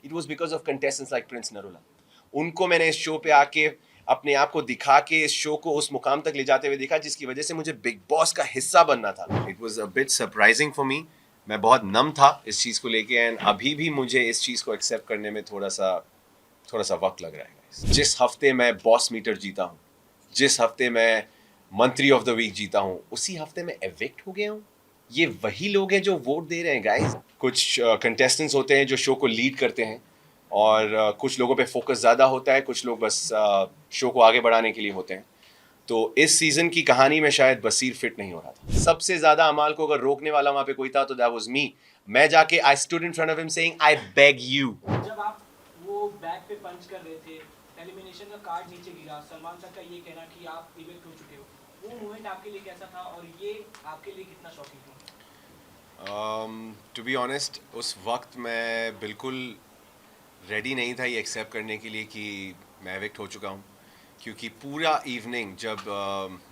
It was because of contestants like Prince Narula. उनको मैंने इस शो पे आके अपने आप को दिखा के इस शो को उस मुकाम तक ले जाते हुए देखा जिसकी वजह से मुझे बिग बॉस का हिस्सा बनना था. It was a bit surprising for me. मैं बहुत नम था इस चीज़ को लेके एंड अभी भी मुझे इस चीज़ को एक्सेप्ट करने में थोड़ा सा वक्त लग रहा है. जिस हफ्ते मैं बॉस मीटर जीता हूँ, जिस हफ्ते मैं मंत्री ऑफ द वीक जीता हूँ, उसी हफ्ते में एविक्ट हो गया हूँ. ये वही लोग हैं जो वोट दे रहे हैं गाइस. कुछ कंटेस्टेंट्स होते हैं जो शो को लीड करते हैं और कुछ लोगों पे फोकस ज़्यादा होता है, कुछ लोग बस शो को आगे बढ़ाने के लिए होते हैं. तो इस सीजन की कहानी में शायद बसीर फिट नहीं हो रहा था. सबसे ज्यादा अमाल को अगर रोकने वाला वहां पे कोई था तो दैट वाज मी. मैं जाके I stood in front of him saying I beg you. जब आप वो बैक पे पंच कर रहे थे, एलिमिनेशन का कार्ड नीचे गिरा, सलमान सर का ये कहना कि आप इवेक्ट हो चुके हो, वो मोमेंट आपके लिए कैसा था और ये आपके लिए कितना शॉकिंग था? टू बी ऑनेस्ट उस वक्त मैं बिल्कुल रेडी नहीं था ये एक्सेप्ट करने के लिए कि मैं एविक्ट हो चुका हूँ. क्योंकि पूरा इवनिंग जब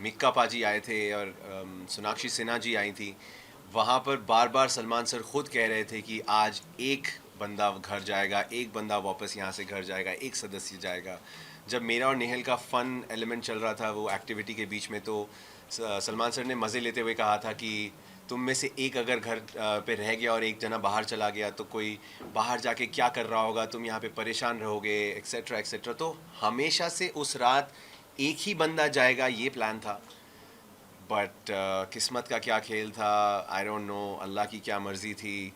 मिक्का पाजी आए थे और सोनाक्षी सिन्हा जी आई थी, वहाँ पर बार बार सलमान सर खुद कह रहे थे कि आज एक बंदा घर जाएगा, एक बंदा वापस यहाँ से घर जाएगा, एक सदस्य जाएगा. जब मेरा और नेहल का फ़न एलिमेंट चल रहा था वो एक्टिविटी के बीच में, तो सलमान सर ने मज़े लेते हुए कहा था कि तुम में से एक अगर घर पे रह गया और एक जना बाहर चला गया तो कोई बाहर जाके क्या कर रहा होगा, तुम यहाँ पे परेशान रहोगे, एक्सेट्रा एक्सेट्रा. तो हमेशा से उस रात एक ही बंदा जाएगा ये प्लान था. बट किस्मत का क्या खेल था, आई डोंट नो, अल्लाह की क्या मर्ज़ी थी.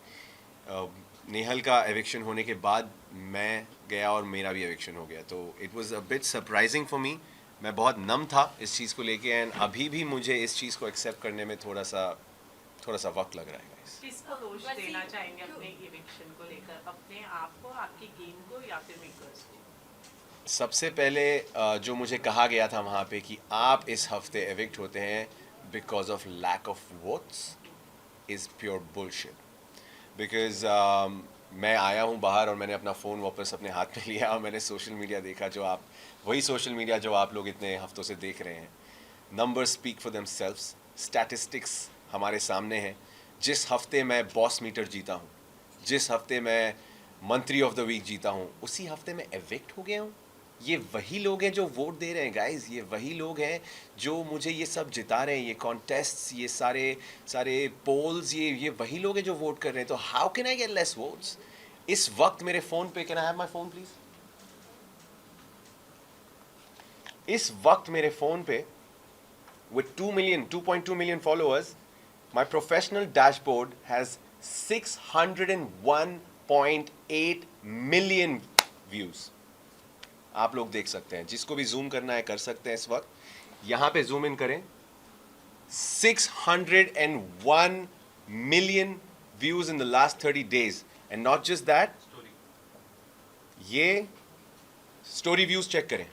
नेहल का एविक्शन होने के बाद मैं गया और मेरा भी एविक्शन हो गया. तो it was a bit surprising for me. मैं बहुत नम था इस चीज़ को लेके एंड अभी भी मुझे इस चीज़ को एक्सेप्ट करने में थोड़ा सा वक्त लग रहा है guys. किसको दोष देना चाहेंगे अपने इविक्शन को लेकर, अपने आप को, आपकी गेम को या फिर मेकर्स को? सबसे पहले जो मुझे कहा गया था वहाँ पे कि आप इस हफ्ते एविक्ट होते हैं because of lack of votes is pure bullshit. Because मैं आया हूँ बाहर और मैंने अपना फ़ोन वापस अपने हाथ में लिया और मैंने सोशल मीडिया देखा, जो आप वही सोशल मीडिया जो आप लोग इतने हफ्तों से देख रहे हैं. Number speak for them selves. Statistics हमारे सामने हैं. जिस हफ्ते मैं बॉस मीटर जीता हूँ, जिस हफ्ते मैं मंत्री ऑफ द वीक जीता हूँ, उसी हफ्ते में एविक्ट हो गया हूँ. ये वही लोग हैं जो वोट दे रहे हैं गाइस. ये वही लोग हैं जो मुझे ये सब जिता रहे हैं, ये कॉन्टेस्ट्स, ये सारे सारे पोल्स, ये वही लोग हैं जो वोट कर रहे हैं. तो how can I get less votes इस वक्त मेरे फ़ोन पे? Can I have my phone please? इस वक्त मेरे फ़ोन पे with 2.2 million followers, my professional dashboard has 601.8 million views. आप लोग देख सकते हैं, जिसको भी जूम करना है कर सकते हैं. इस वक्त यहाँ पे जूम इन करें, 601 million views in the last 30 days. And not just that, ये स्टोरी व्यूज चेक करें.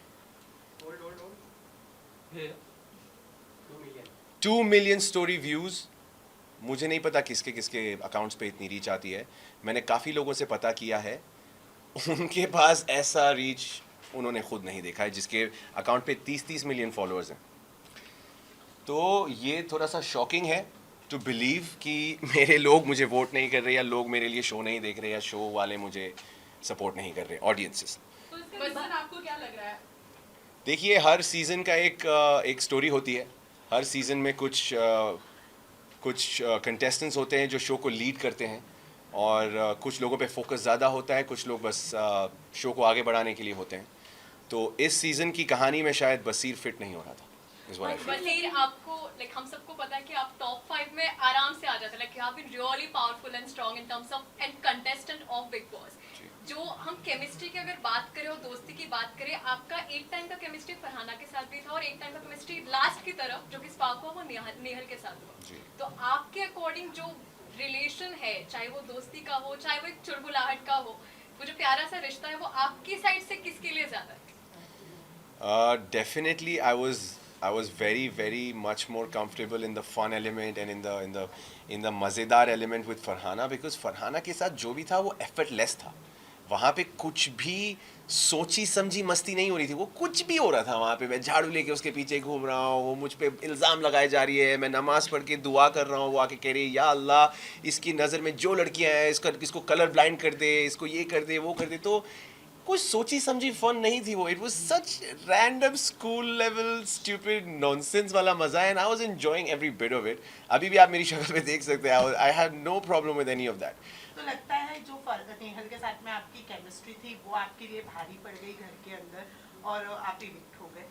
2 million स्टोरी व्यूज़. मुझे नहीं पता किसके किसके अकाउंट्स पे इतनी रीच आती है. मैंने काफ़ी लोगों से पता किया है, उनके पास ऐसा रीच उन्होंने खुद नहीं देखा है जिसके अकाउंट पे 30-30 मिलियन फॉलोअर्स हैं. तो ये थोड़ा सा शॉकिंग है टू बिलीव कि मेरे लोग मुझे वोट नहीं कर रहे, या लोग मेरे लिए शो नहीं देख रहे, या शो वाले मुझे सपोर्ट नहीं कर रहे, ऑडियंसेस. तो इसका रीजन आपको क्या लग रहा है? देखिए, हर सीज़न का एक स्टोरी होती है. हर सीज़न में कुछ कंटेस्टेंट्स होते हैं जो शो को लीड करते हैं और कुछ लोगों पे फोकस ज़्यादा होता है, कुछ लोग बस शो को आगे बढ़ाने के लिए होते हैं. तो इस सीज़न की कहानी में शायद बसीर फिट नहीं हो रहा था. बसीर, आपको लाइक हम सबको पता है कि आप टॉप 5 में आराम से आ जाते हैं. Like you have been really powerful and strong in terms of and contestant of Bigg Boss. जो हम केमिस्ट्री की अगर बात करें और दोस्ती की बात करें, आपका एक टाइम का केमिस्ट्री फरहाना के साथ भी था और एक टाइम का केमिस्ट्री लास्ट की तरफ जो कि स्पार्क हुआ वो नेहल के साथ हुआ. तो आपके अकॉर्डिंग जो रिलेशन है, चाहे वो दोस्ती का हो, चाहे वो एक चुलबुलाहट का हो, वो जो प्यारा सा रिश्ता है, वो आपकी साइड से किसके लिए ज्यादा है? Definitely, I was very much more comfortable in the fun element and in the मज़ेदार element with Farhana, because Farhana के साथ जो भी था वो effortless था. वहाँ पे कुछ भी सोची समझी मस्ती नहीं हो रही थी, वो कुछ भी हो रहा था वहाँ पे। मैं झाड़ू लेके उसके पीछे घूम रहा हूँ, वो मुझ पे इल्ज़ाम लगाए जा रही है, मैं नमाज पढ़ के दुआ कर रहा हूँ, वो आके कह रही है या अल्लाह इसकी नज़र में जो लड़कियाँ हैं इसको कलर ब्लाइंड कर दे, इसको ये कर दे वो कर दे। तो कुछ सोची समझी फन नहीं थी वो। It was such random school level stupid nonsense वाला मजा है, and I was enjoying every bit of it. अभी भी आप मेरी शक्ल पे देख सकते हैं, I have no problem with any of that. तो लगता है जो नेहल के साथ में आपकी केमिस्ट्री थी वो आपके लिए भारी पड़ गई घर के अंदर और आप इविक्ट हो गए।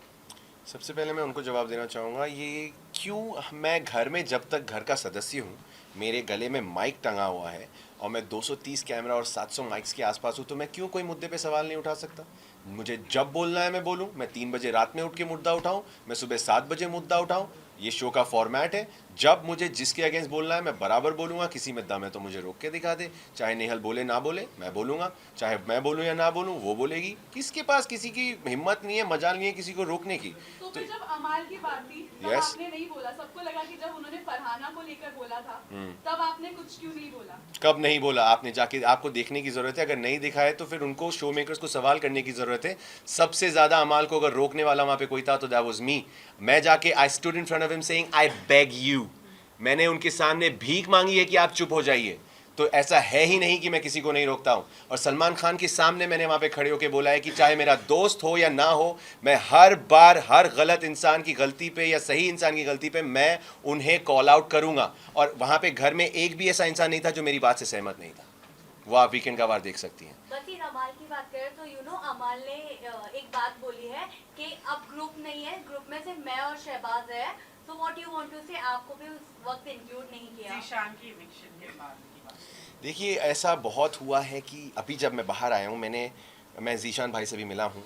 सबसे पहले मैं उनको जवाब देना चाहूँगा, ये क्यों मैं घर में जब तक घर का सदस्य हूँ, मेरे गले में माइक टंगा हुआ है और मैं 230 कैमरा और 700 माइक्स के आसपास हूँ, तो मैं क्यों कोई मुद्दे पे सवाल नहीं उठा सकता? मुझे जब बोलना है मैं बोलूँ, मैं 3 बजे रात में उठ के मुद्दा उठाऊँ, मैं सुबह 7 बजे मुद्दा उठाऊँ। ये शो का फॉर्मेट है, जब मुझे जिसके अगेंस्ट बोलना है मैं बराबर बोलूँगा। किसी में दम है तो मुझे रोक के दिखा दे, चाहे नेहल बोले ना बोले मैं बोलूँगा, चाहे मैं बोलूँ या ना बोलूँ वो बोलेगी। किसके पास किसी की हिम्मत नहीं है, मजाल नहीं है किसी को रोकने की। तो फिर जब अमाल की बात थी तब Yes. आपने नहीं बोला, सबको लगा कि जब उन्होंने फरहाना को लेकर बोला था तब आपने कुछ क्यों नहीं बोला? कब नहीं बोला? आपने जाके, आपको देखने की ज़रूरत है। अगर नहीं दिखा है तो फिर उनको, शो मेकर्स को सवाल करने की ज़रूरत है। सबसे ज़्यादा अमाल को अगर रोकने वाला वहाँ पे कोई था तो दैट वाज मी। मैं जाके I stood in front of him saying I beg you, मैंने उनके सामने भीख मांगी है कि आप चुप हो जाइए। तो ऐसा है ही नहीं कि मैं किसी को नहीं रोकता हूँ। और सलमान खान के सामने मैंने वहाँ पे खड़े होकर बोला है कि चाहे मेरा दोस्त हो या ना हो, मैं हर बार हर गलत इंसान की गलती पे या सही इंसान की गलती पे मैं उन्हें कॉल आउट करूँगा। और वहाँ पे घर में एक भी ऐसा इंसान नहीं था जो मेरी बात से सहमत नहीं था। वो आप वीकेंड का वार देख सकती हैं। बसीर, अमाल की बात करें तो अमाल ने एक बात बोली है कि अब ग्रुप नहीं है, ग्रुप में सिर्फ मैं और शहबाज है। तो व्हाट यू वांट टू से, आपको भी उस वक्त इंक्लूड नहीं किया? जीशान की इविक्शन के बाद की बात। देखिए, ऐसा बहुत हुआ है कि अभी जब मैं बाहर आया हूँ, मैं जीशान भाई से भी मिला हूँ,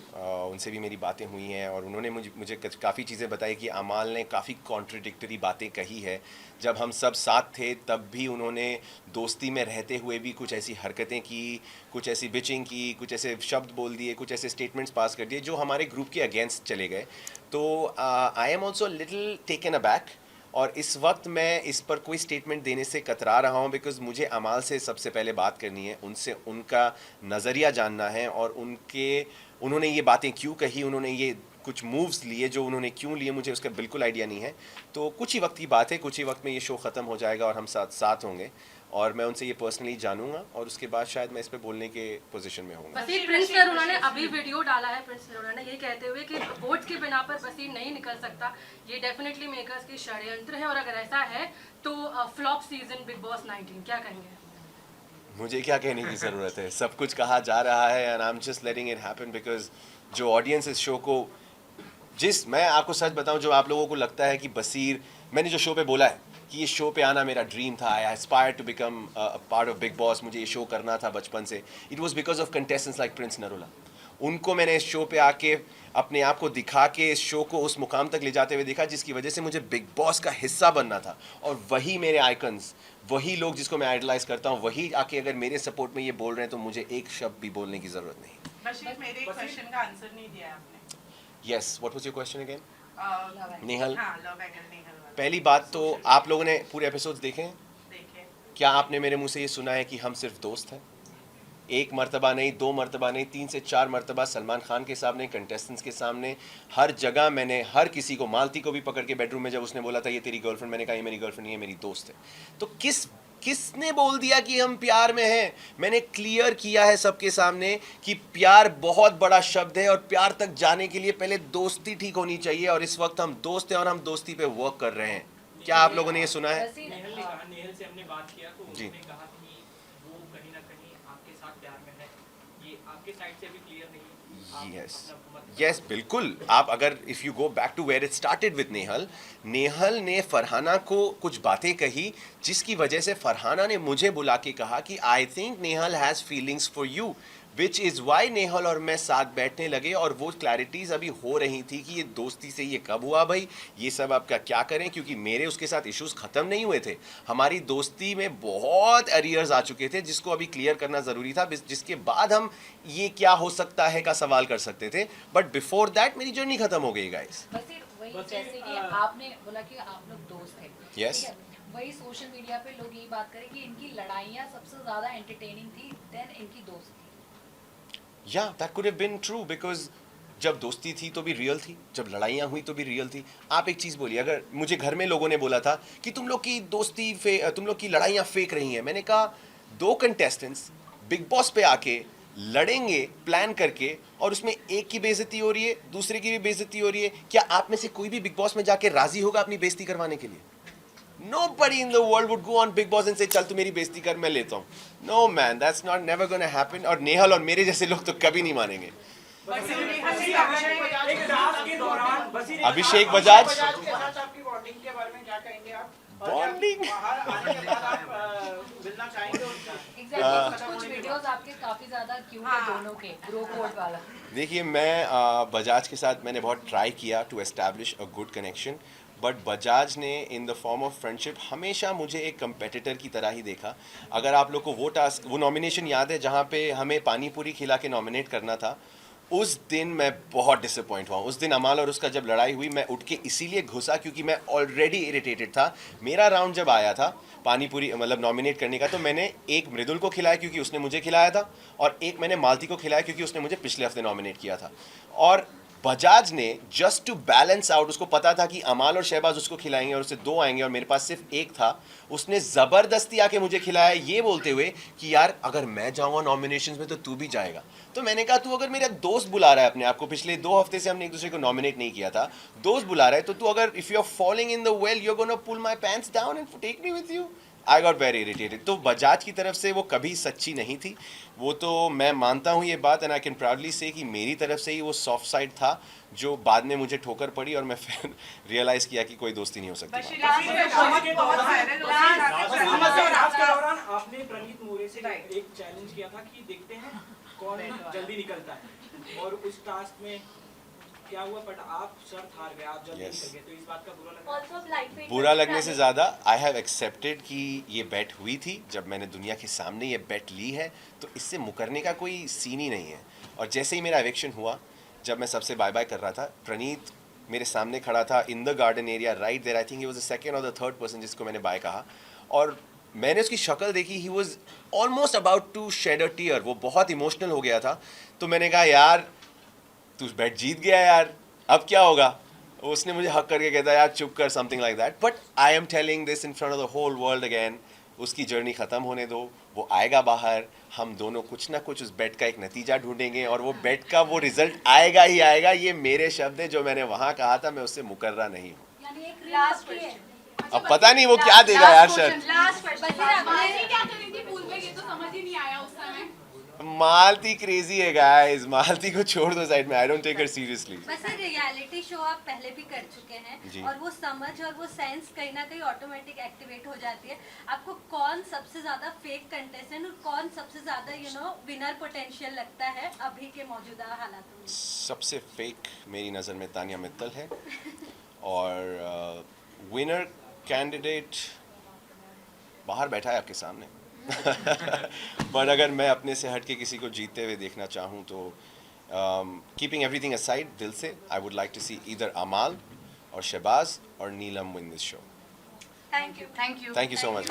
उनसे भी मेरी बातें हुई हैं और उन्होंने मुझे काफ़ी चीज़ें बताई कि अमाल ने काफ़ी कॉन्ट्रडिक्टरी बातें कही है। जब हम सब साथ थे तब भी उन्होंने दोस्ती में रहते हुए भी कुछ ऐसी हरकतें की, कुछ ऐसी बिचिंग की, कुछ ऐसे शब्द बोल दिए, कुछ ऐसे स्टेटमेंट्स पास कर दिए जो हमारे ग्रुप के अगेंस्ट चले गए। तो I am also little taken aback, और इस वक्त मैं इस पर कोई स्टेटमेंट देने से कतरा रहा हूँ बिकॉज़ मुझे अमाल से सबसे पहले बात करनी है, उनसे उनका नज़रिया जानना है और उन्होंने ये बातें क्यों कही, उन्होंने ये कुछ मूव्स लिए जो उन्होंने क्यों लिए, मुझे उसका बिल्कुल आइडिया नहीं है। तो कुछ ही वक्त की बात है, कुछ ही वक्त में ये शो ख़त्म हो जाएगा और हम साथ होंगे और मैं उनसे ये पर्सनली जानूंगा और उसके बाद शायद मैं इस पे बोलने के पोजीशन में होऊंगा। बसीर, प्रिंस सर उन्होंने अभी वीडियो डाला है, प्रिंस सर उन्होंने ये कहते हुए कि वोट्स के बिना पर बसीर नहीं निकल सकता, ये डेफिनेटली मेकर्स की षड्यंत्र है और अगर ऐसा है तो फ्लॉप सीजन बिग बॉस 19, क्या कहेंगे? मुझे क्या कहने की ज़रूरत है, सब कुछ कहा जा रहा है and I am just letting it happen because जो ऑडियंस इस शो को, मैं आपको सच बताऊं, जो आप लोगों को लगता है कि बसीर, मैंने जो शो पे बोला है कि ये शो पे आना मेरा ड्रीम था, I aspire to become part of Bigg Boss, मुझे ये शो करना था बचपन से, it was because of contestants like Prince Narula. उनको मैंने इस शो पे आके अपने आप को दिखा के इस शो को उस मुकाम तक ले जाते हुए देखा जिसकी वजह से मुझे बिग बॉस का हिस्सा बनना था। और वही मेरे आइकन्स, वही लोग जिसको मैं आइडलाइज करता हूँ, वही आके अगर मेरे सपोर्ट में ये बोल रहे हैं तो मुझे एक शब्द भी बोलने की ज़रूरत नहीं। बशीर, मेरे क्वेश्चन का आंसर नहीं दिया आपने। Yes, what was your question again? Nehal. Nehal, हाँ, लव एंगल नेहल वाला। पहली बात तो आप लोगों ने पूरे एपिसोड्स देखे हैं? देखे। क्या आपने मेरे मुंह से ये सुना है कि हम सिर्फ दोस्त हैं? एक मर्तबा नहीं, 2 मर्तबा नहीं, 3 से 4 मर्तबा सलमान खान के सामने, कंटेस्टेंट्स के सामने, हर जगह मैंने हर किसी को, मालती को भी पकड़ के बेडरूम में जब उसने बोला था ये तेरी गर्लफ्रेंड, मैंने कहा ये मेरी गर्लफ्रेंड नहीं है, मेरी दोस्त है। तो किसने बोल दिया कि हम प्यार में हैं? मैंने क्लियर किया है सबके सामने कि प्यार बहुत बड़ा शब्द है और प्यार तक जाने के लिए पहले दोस्ती ठीक होनी चाहिए और इस वक्त हम दोस्त हैं और हम दोस्ती पे वर्क कर रहे हैं। क्या आप लोगों ने ये सुना है? नेहल ने कहा, नेहल से हमने बात किया तो जी। उन्होंने कहा कि वो कहीं ना कहीं आपके साथ प्यार में है, ये आपके साइड से भी क्लियर नहीं है। आप यस अपना मत यस, बिल्कुल। आप अगर if you go back to where it started with Nehal, Nehal ने फरहाना को कुछ बातें कही जिसकी वजह से फरहाना ने मुझे बुला के कहा कि I think Nehal has feelings for you, which is why Nehal और मैं साथ बैठने लगे और वो क्लैरिटीज़ अभी हो रही थी कि ये दोस्ती से ये कब हुआ भाई, ये सब आपका क्या करें, क्योंकि मेरे उसके साथ इश्यूज़ ख़त्म नहीं हुए थे। हमारी दोस्ती में बहुत एरियर्स आ चुके थे जिसको अभी क्लियर करना ज़रूरी था, जिसके बाद हम ये क्या हो सकता है का सवाल कर सकते थे, बट बिफोर दैट मेरी जर्नी ख़त्म हो गई गाइस। बसीर, वही बसीर, जैसे कि आपने बोला कि आप लोग दोस्त हैं, Yes. ठीक है? वही सोशल मीडिया पे लोग यही बात करें कि इनकी लड़ाइयाँ सबसे ज़्यादा एंटरटेनिंग थी देन इनकी दोस्ती। या that could have been true because जब दोस्ती थी तो भी रियल थी, जब लड़ाइयाँ हुई तो भी रियल थी। आप एक चीज़ बोलिए, अगर मुझे घर में लोगों ने बोला था कि तुम लोग की दोस्ती तुम लोग की लड़ाइयाँ फेक रही हैं, मैंने कहा 2 कंटेस्टेंट्स बिग बॉस पे आके लड़ेंगे प्लान करके और उसमें एक की बेइज्जती हो रही है, दूसरे की भी बेइज्जती हो रही है, क्या आप में से कोई भी बिग बॉस में जाके राजी होगा अपनी बेइज्जती करवाने के लिए? Nobody in the world would go on Big Boss and say चल तू मेरी बेइज्जती कर, मैं लेता हूँ। No man, that's not never gonna happen। और नेहल और मेरे जैसे लोग तो कभी नहीं मानेंगे। अभिषेक बजाज आपकी बॉन्डिंग के बारे में क्या कहेंगे आप? बॉन्डिंग मिलना चाहेंगे उनका? एग्जैक्टली कुछ वीडियोस आपके काफी ज्यादा क्यूट है दोनों के, ब्रो कोड वाला। देखिए, मैं बजाज के साथ मैंने बहुत ट्राई किया to establish a good connection, but Bajaj ने in the form of friendship हमेशा मुझे एक कंपेटिटर की तरह ही देखा। अगर आप लोग को वो नॉमिनेशन याद है जहाँ पे हमें पानी पूरी खिला के नॉमिनेट करना था, उस दिन मैं बहुत डिसअपॉइंट हुआ। उस दिन अमाल और उसका जब लड़ाई हुई, मैं उठ के इसीलिए घुसा क्योंकि मैं ऑलरेडी इरिटेटेड था। मेरा राउंड जब आया था पानी पूरी मतलब नॉमिनेट करने का, तो मैंने एक मृदुल को खिलाया क्योंकि उसने मुझे खिलाया था, और एक मैंने मालती को खिलाया क्योंकि उसने मुझे पिछले हफ्ते नॉमिनेट किया था। और बजाज ने जस्ट टू बैलेंस आउट, उसको पता था कि अमाल और शहबाज उसको खिलाएंगे और उससे 2 आएंगे और मेरे पास सिर्फ एक था, उसने ज़बरदस्ती आके मुझे खिलाया ये बोलते हुए कि यार अगर मैं जाऊँगा नॉमिनेशंस में तो तू भी जाएगा। तो मैंने कहा तू अगर मेरा दोस्त बुला रहा है अपने आप को, पिछले 2 हफ्ते से हमने एक दूसरे को नॉमिनेट नहीं किया था, दोस्त बुला रहा है, तो तू अगर if you are following in the well you are gonna pull my pants down and take me with you. I got very irritated. तो बजाज की तरफ से वो कभी सच्ची नहीं थी, वो तो मैं मानता हूँ ये बात, एंड आई कैन प्राउडली से कि मेरी तरफ से ही वो सॉफ्ट साइड था जो बाद में मुझे ठोकर पड़ी और मैं फिर रियलाइज़ किया कि कोई दोस्ती नहीं हो सकती। आपने प्रणीत मोरे से एक चैलेंज किया था कि देखते हैं कौन जल्दी निकलता है, और उस टास्क में क्या हुआ, बट आप शर्त हार गए, आप जल्दी निकल गए, तो इस बात का बुरा लगा? Also light weight बुरा लगने से ज़्यादा आई हैव एक्सेप्टेड कि ये बेट हुई थी। जब मैंने दुनिया के सामने ये बेट ली है तो इससे मुकरने का कोई सीन ही नहीं है। और जैसे ही मेरा एविक्शन हुआ, जब मैं सबसे बाय बाय कर रहा था, प्रणीत मेरे सामने खड़ा था in the garden area right there. I think he was the second और द थर्ड पर्सन जिसको मैंने बाय कहा, और मैंने उसकी शक्ल देखी, he was almost about to shed a tear, वो बहुत इमोशनल हो गया था। तो मैंने कहा यार तू बैट जीत गया यार, अब क्या होगा? उसने मुझे हक करके कहता यार चुप कर, something like that. But I am telling this in front of the whole world again, उसकी जर्नी ख़त्म होने दो, वो आएगा बाहर, हम दोनों कुछ ना कुछ उस बेट का एक नतीजा ढूंढेंगे और वो बेट का वो रिजल्ट आएगा ही आएगा। ये मेरे शब्द है जो मैंने वहाँ कहा था, मैं उससे मुकर्रा नहीं हूँ। यानी एक लास्ट है। अब पता नहीं वो क्या देगा यार शर्त। Last question. मालती क्या कर रही थी पूल में, ये तो समझ ही नहीं आया उस समय। मालती क्रेजी है गाइस, मालती को छोड़ दो साइड में, I don't take her seriously. वैसे रियलिटी शो आप पहले भी कर चुके जी। हैं और वो समझ और वो सेंस कहीं ना कहीं ऑटोमेटिक एक्टिवेट हो जाती है। आपको कौन सबसे ज्यादा फेक कंटेस्टेंट और कौन सबसे ज्यादा विनर पोटेंशियल लगता है अभी के मौजूदा हालातों में? सबसे फेक मेरी नज़र में तानिया मित्तल है, और विनर कैंडिडेट बाहर बैठा है आपके सामने। पर अगर मैं अपने से हट के किसी को जीतते हुए देखना चाहूँ तो कीपिंग एवरीथिंग असाइड, दिल से I would like to see either Amaal और शहबाज और Neelam win this show. Thank you. Thank you so much.